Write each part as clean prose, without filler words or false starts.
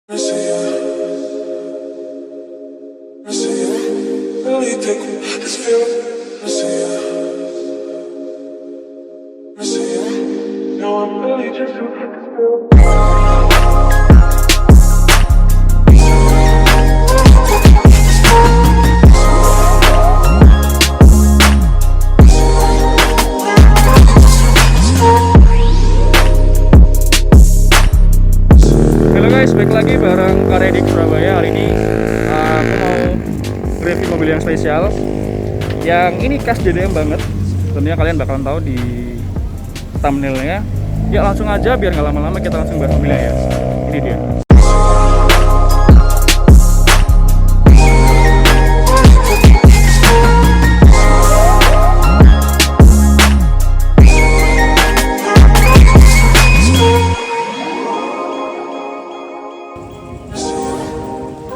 I see you. I see you. Really take this feeling. I see you. I see you. Now I'm really just to get this feeling. Halo guys, balik lagi bareng Karedik Surabaya. Hari ini aku mau review mobil yang spesial. Yang ini khas JDM banget. Tentunya kalian bakalan tahu di thumbnailnya. Ya langsung aja biar nggak lama-lama, kita langsung bahas mobilnya ya. Ini dia.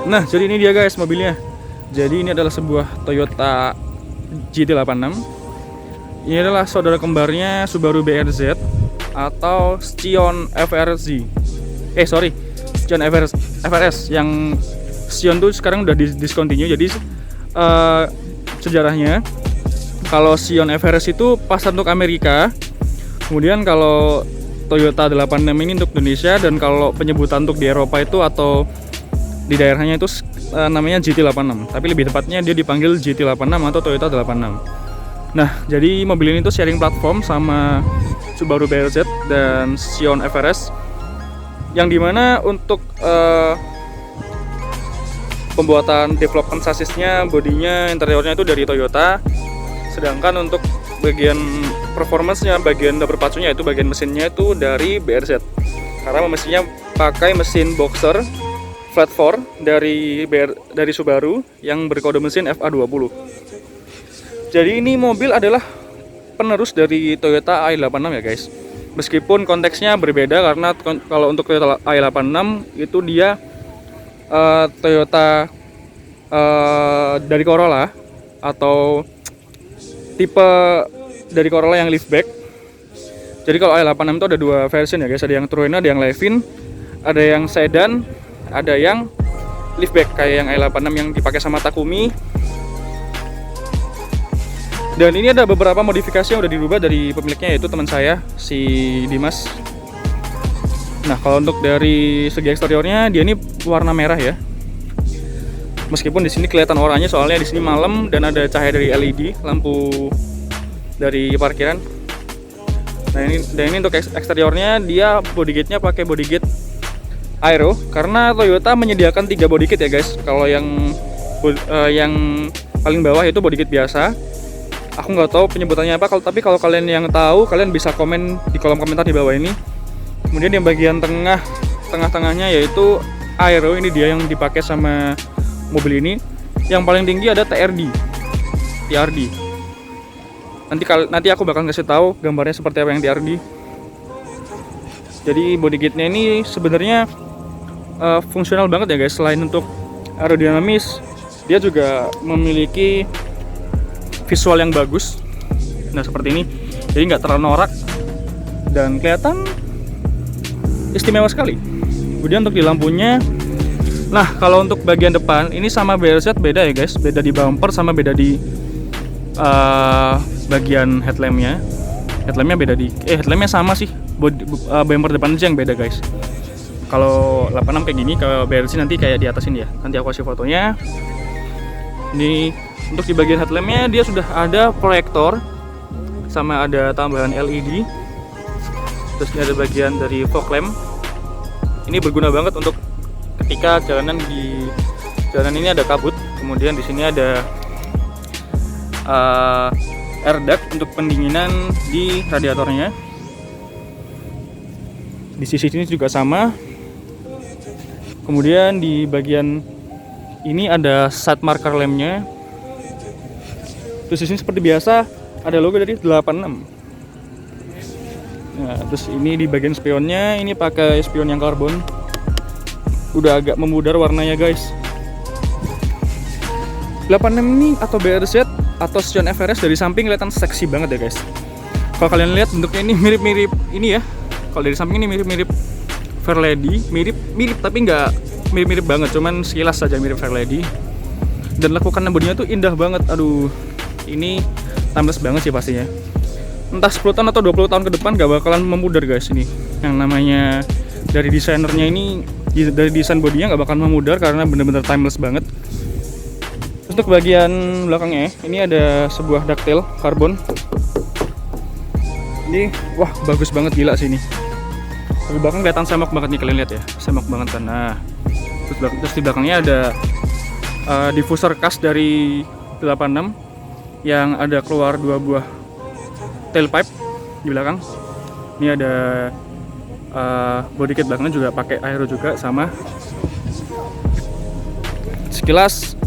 Nah, jadi ini dia guys mobilnya. Jadi ini adalah sebuah Toyota GT86. Ini adalah saudara kembarnya Subaru BRZ atau Scion FRZ. Scion FRS. Yang Scion tuh sekarang udah discontinue. Jadi sejarahnya kalau Scion FRS itu pasar untuk Amerika. Kemudian kalau Toyota 86 ini untuk Indonesia, dan kalau penyebutan untuk di Eropa itu atau di daerahnya itu namanya GT86, tapi lebih tepatnya dia dipanggil GT86 atau Toyota 86. Nah, jadi mobil ini tuh sharing platform sama Subaru BRZ dan Scion FRS, yang dimana untuk pembuatan development chassisnya, bodinya, interiornya itu dari Toyota, sedangkan untuk bagian performance-nya, bagian berpacunya itu bagian mesinnya itu dari BRZ, karena mesinnya pakai mesin boxer flat 4 dari Subaru yang berkode mesin FA20. Jadi ini mobil adalah penerus dari Toyota i86 ya guys. Meskipun konteksnya berbeda, karena kalau untuk Toyota i86 itu dia Toyota dari Corolla atau tipe dari Corolla yang liftback. Jadi kalau i86 itu ada dua versi ya guys, ada yang Trueno, ada yang Levin, ada yang sedan, ada yang liftback kayak yang i86 yang dipakai sama Takumi. Dan ini ada beberapa modifikasi yang udah dirubah dari pemiliknya, yaitu teman saya si Dimas. Nah, kalau untuk dari segi eksteriornya, dia ini warna merah ya. Meskipun di sini kelihatan oranye, soalnya di sini malam dan ada cahaya dari LED lampu dari parkiran. Nah, ini untuk eksteriornya, dia bodykitnya pakai bodykit Aero, karena Toyota menyediakan 3 bodykit ya guys. Kalau yang paling bawah itu bodykit biasa. Aku nggak tahu penyebutannya apa, tapi kalau kalian yang tahu, kalian bisa komen di kolom komentar di bawah ini. Kemudian yang bagian tengah-tengahnya yaitu Aero, ini dia yang dipakai sama mobil ini. Yang paling tinggi ada TRD. Nanti aku bakal ngasih tahu gambarnya seperti apa yang TRD. Jadi bodykitnya ini sebenarnya fungsional banget ya guys. Selain untuk aerodinamis, dia juga memiliki visual yang bagus. Nah, seperti ini. Jadi nggak terlalu norak dan kelihatan istimewa sekali. Kemudian untuk di lampunya, nah kalau untuk bagian depan ini sama BRZ beda ya guys. Beda di bumper sama beda di bagian headlampnya. Headlampnya sama sih. Bumper depan aja yang beda guys. Kalau 86 kayak gini, kalau BRZ nanti kayak di atas ini ya. Nanti aku kasih fotonya. Ini untuk di bagian headlampnya dia sudah ada proyektor sama ada tambahan LED. Terus ini ada bagian dari fog lamp. Ini berguna banget untuk ketika jalanan ini ada kabut. Kemudian di sini ada air duct untuk pendinginan di radiatornya. Di sisi sini juga sama. Kemudian di bagian ini ada side marker lampnya. Terus di sini seperti biasa ada logo dari 86. Nah, terus ini di bagian spionnya, ini pakai spion yang karbon. Udah agak memudar warnanya guys. 86 ini atau BRZ atau Scion FRS dari samping kelihatan seksi banget ya guys. Kalau kalian lihat bentuknya ini mirip-mirip ini ya. Kalau dari samping ini mirip-mirip Fairlady, mirip tapi nggak mirip-mirip banget, cuman sekilas saja mirip Fairlady. Dan lekukan bodinya tuh indah banget. Aduh, ini timeless banget sih pastinya. Entah 10 tahun atau 20 tahun ke depan gak bakalan memudar guys ini. Yang namanya dari desainernya ini, dari desain bodinya gak bakalan memudar karena bener-bener timeless banget. Untuk bagian belakangnya, ini ada sebuah ducktail karbon. Ini wah bagus banget, gila sih ini. Di belakang kelihatan semok banget nih, kalian lihat ya, semok banget kan. Nah, terus di belakangnya ada diffuser kas dari 86 yang ada keluar 2 buah tailpipe di belakang. Ini ada body kit belakangnya juga pakai aero juga sama. Sekilas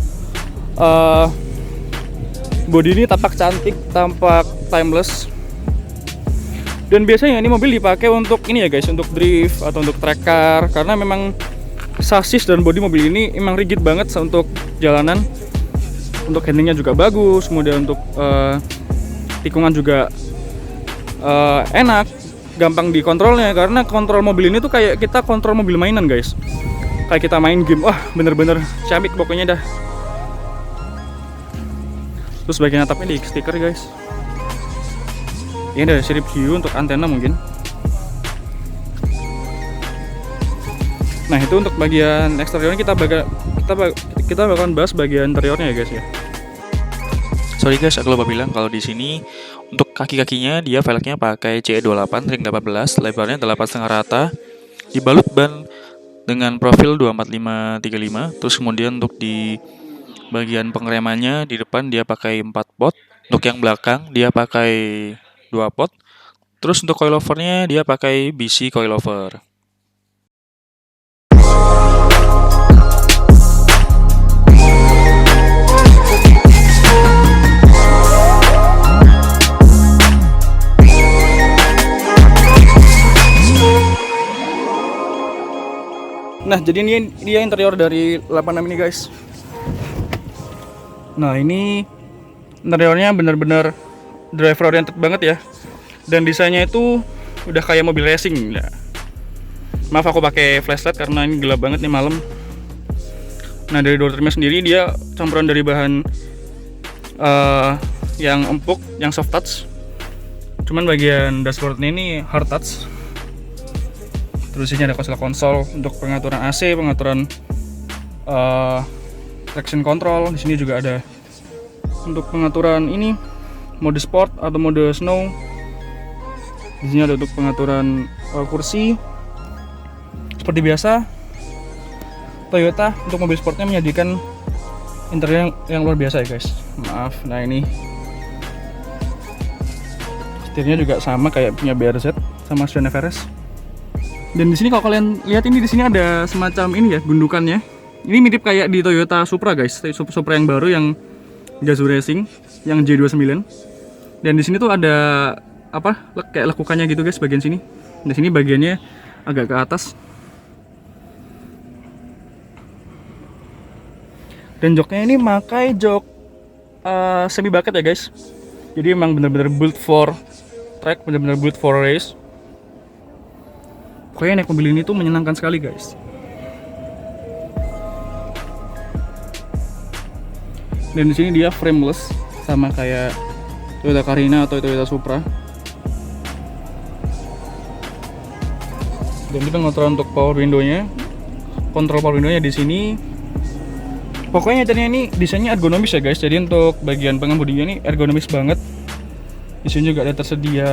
body ini tampak cantik, tampak timeless. Dan biasanya ini mobil dipakai untuk ini ya guys, untuk drift atau untuk track car, karena memang sasis dan bodi mobil ini emang rigid banget untuk jalanan. Untuk handlingnya juga bagus, kemudian untuk tikungan juga enak, gampang dikontrolnya. Karena kontrol mobil ini tuh kayak kita kontrol mobil mainan guys, kayak kita main game. Wah bener-bener ciamik pokoknya dah. Terus bagian atapnya di stiker guys. Ini ada sirip hiu untuk antena mungkin. Nah itu untuk bagian eksteriornya, kita bakalan bahas bagian interiornya ya guys ya. Sorry guys, aku lupa bilang kalau di sini untuk kaki-kakinya dia velgnya pakai CE28 ring 18, lebarnya 8,5 rata, dibalut ban dengan profil 245/35. Terus kemudian untuk di bagian pengeremannya di depan dia pakai 4 pot, untuk yang belakang dia pakai 2 pot. Terus untuk coilovernya dia pakai BC coilover. Nah jadi ini dia interior dari 86 ini guys. Nah ini interiornya bener-bener driver oriented banget ya. Dan desainnya itu udah kayak mobil racing ya. Maaf aku pakai flashlight karena ini gelap banget nih malam. Nah dari door trimnya sendiri dia campuran dari bahan yang empuk, yang soft touch. Cuman bagian dashboardnya ini hard touch. Terus ini ada konsol untuk pengaturan AC, pengaturan traction control. Di sini juga ada untuk pengaturan ini mode sport atau mode snow. Di sini ada untuk pengaturan kursi. Seperti biasa, Toyota untuk mobil sportnya menyajikan interior yang luar biasa ya guys. Maaf, nah ini setirnya juga sama kayak punya BRZ sama Sedan Everest. Dan di sini kalau kalian lihat ini di sini ada semacam ini ya gundukannya. Ini mirip kayak di Toyota Supra guys, Supra yang baru yang Gazoo Racing yang J29. Dan di sini tuh ada apa? Kayak lekukannya gitu guys bagian sini. Di sini bagiannya agak ke atas. Dan joknya ini pakai jok semi bucket ya guys. Jadi emang bener-bener built for track, bener-bener built for race. Pokoknya naik mobil ini tuh menyenangkan sekali guys. Dan di sini dia frameless sama kayak Toyota Carina atau Toyota Supra. Dan ini pengaturan untuk power window-nya, kontrol power window-nya di sini. Pokoknya intinya ini desainnya ergonomis ya guys. Jadi untuk bagian pengemudinya ini ergonomis banget. Di sini juga ada tersedia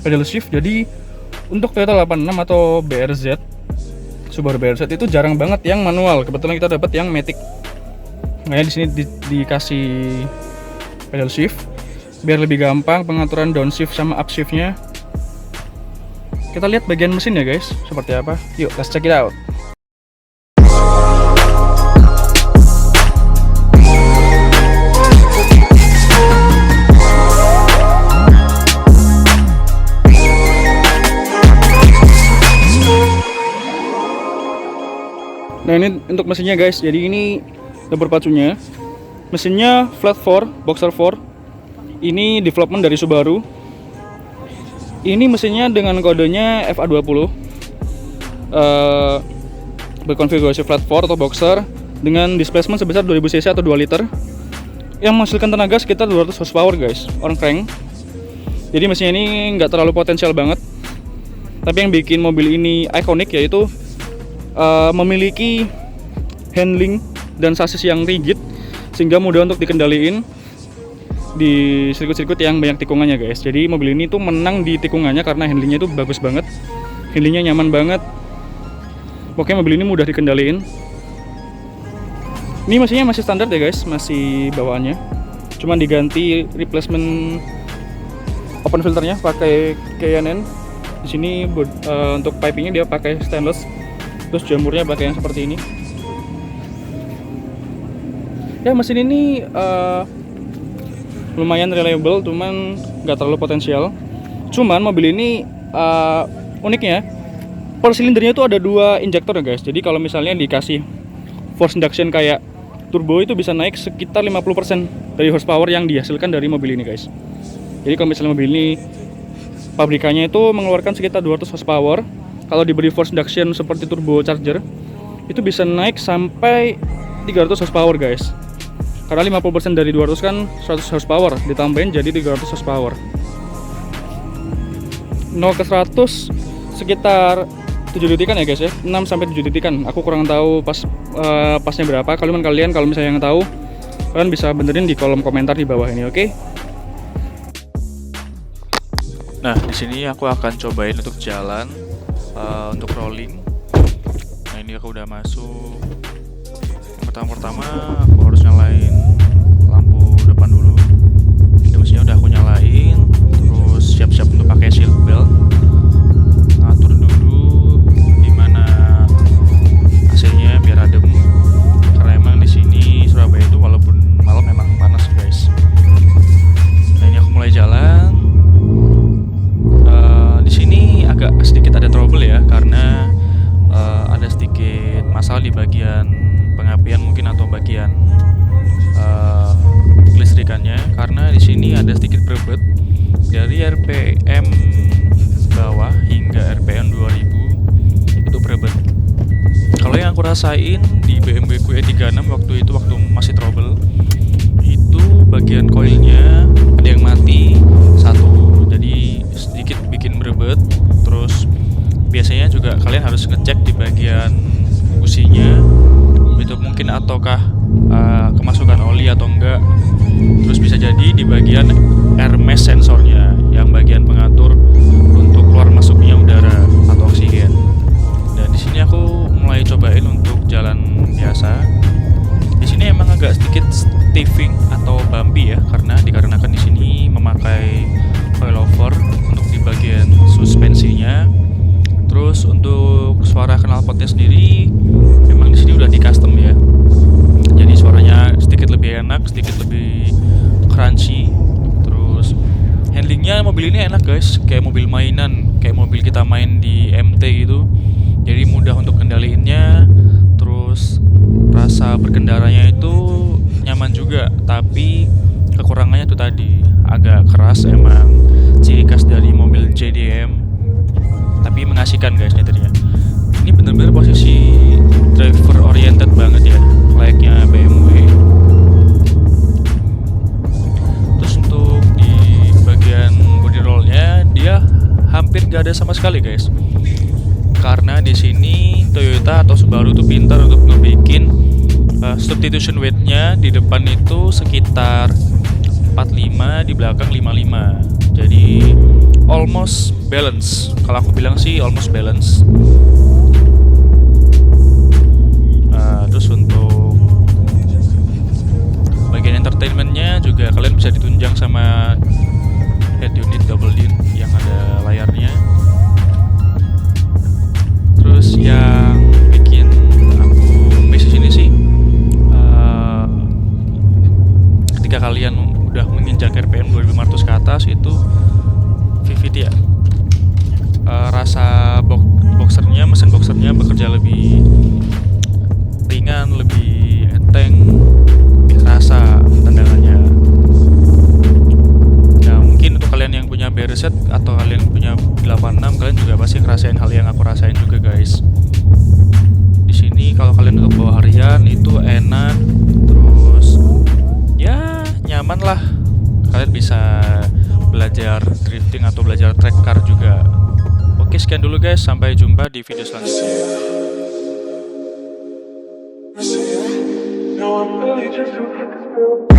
pedal shift. Jadi untuk Toyota 86 atau BRZ, Subaru BRZ itu jarang banget yang manual. Kebetulan kita dapat yang matic. Makanya di sini dikasih pedal shift biar lebih gampang pengaturan downshift sama upshiftnya. Kita lihat bagian mesin ya guys, seperti apa. Yuk, let's check it out. Nah ini untuk mesinnya guys, jadi ini lebar pacunya. Mesinnya flat 4, boxer 4. Ini development dari Subaru. Ini mesinnya dengan kodenya FA20. berkonfigurasi flat 4 atau boxer dengan displacement sebesar 2000 cc atau 2 liter yang menghasilkan tenaga sekitar 200 horsepower guys on crank. Jadi mesin ini nggak terlalu potensial banget, tapi yang bikin mobil ini ikonik yaitu memiliki handling dan sasis yang rigid sehingga mudah untuk dikendaliin di sirkuit-sirkuit yang banyak tikungannya guys. Jadi mobil ini tuh menang di tikungannya karena handlingnya itu bagus banget, handlingnya nyaman banget. Pokoknya mobil ini mudah dikendaliin. Ini mesinnya masih standar ya guys, masih bawaannya. Cuman diganti replacement open filternya pakai K&N. Di sini untuk pipingnya dia pakai stainless. Terus jamurnya pakai yang seperti ini. Ya mesin ini lumayan reliable, cuman nggak terlalu potensial. Cuman mobil ini uniknya per silindernya itu ada 2 injektor ya guys. Jadi kalau misalnya dikasih force induction kayak turbo itu bisa naik sekitar 50% dari horsepower yang dihasilkan dari mobil ini guys. Jadi kalau misalnya mobil ini pabrikannya itu mengeluarkan sekitar 200 horsepower, kalau diberi force induction seperti turbo charger itu bisa naik sampai 300 horsepower guys. Karena 50% dari 200 kan 100 horsepower, ditambahin jadi 300 horsepower. 0 ke 100 sekitar 7 detikan ya guys ya, 6 sampai 7 detikan. Aku kurang tahu pasnya berapa. Kalian kalau misalnya yang tahu, kalian bisa benerin di kolom komentar di bawah ini, oke? Nah, di sini aku akan cobain untuk jalan, untuk rolling. Nah, ini aku udah masuk. Pertama-tama aku harus nyalain lampu depan dulu. Ini mesinnya udah aku nyalain, terus siap-siap untuk pakai seat belt. Atur dulu dimana AC-nya biar adem. Karena emang di sini Surabaya itu walaupun malam memang panas guys. Nah, ini aku mulai jalan. Di sini agak sedikit ada trouble ya, karena ada sedikit masalah di bagian pengapian mungkin atau bagian kelistrikannya, karena di sini ada sedikit berebet dari RPM bawah hingga RPM 2000 itu berebet. Kalau yang aku rasain di BMW Q36 waktu masih trouble, itu bagian koilnya ada yang mati satu, jadi sedikit bikin berebet. Terus biasanya juga kalian harus ngecek di bagian businya itu mungkin ataukah kemasukan oli atau enggak. Terus bisa jadi di bagian air mesh sensornya yang bagian pengatur untuk keluar masuknya udara atau oksigen. Dan di sini aku mulai cobain untuk jalan biasa. Di sini emang agak sedikit stiffing atau bumpy ya, karena dikarenakan di sini memakai coilover untuk di bagian suspensinya. Terus untuk suara knalpotnya sendiri memang di sini udah di custom ya. Jadi suaranya sedikit lebih enak, sedikit lebih crunchy. Terus handlingnya mobil ini enak guys, kayak mobil mainan, kayak mobil kita main di MT gitu. Jadi mudah untuk kendaliinnya. Terus rasa berkendaranya itu nyaman juga, tapi kekurangannya itu tadi agak keras, emang ciri khas dari mobil JDM. Tapi mengasihkan guys nyetirnya. Ini bener-bener posisi driver oriented banget ya, layaknya BMW. Terus untuk di bagian body rollnya dia hampir gak ada sama sekali guys. Karena di sini Toyota atau Subaru tuh pintar untuk ngebikin substitution weight-nya di depan itu sekitar 45, di belakang 55. Jadi almost balance. Kalau aku bilang sih almost balance. Terus untuk bagian entertainmentnya juga kalian bisa ditunjang sama head unit double din yang ada layarnya. Terus yang bikin aku miss di sini sih ketika kalian udah menginjak RPM 2500 ke atas itu VVT ya, rasa boxernya, mesin boxernya bekerja lebih ringan, lebih enteng, lebih kerasa tendangannya. Nah mungkin untuk kalian yang punya BRZ atau kalian punya 86, kalian juga pasti ngerasain hal yang aku rasain juga guys. Di sini itu enak, terus ya nyaman lah. Kalian bisa belajar drifting atau belajar track car juga. Oke, sekian dulu guys, sampai jumpa di video selanjutnya. Now I'm really just a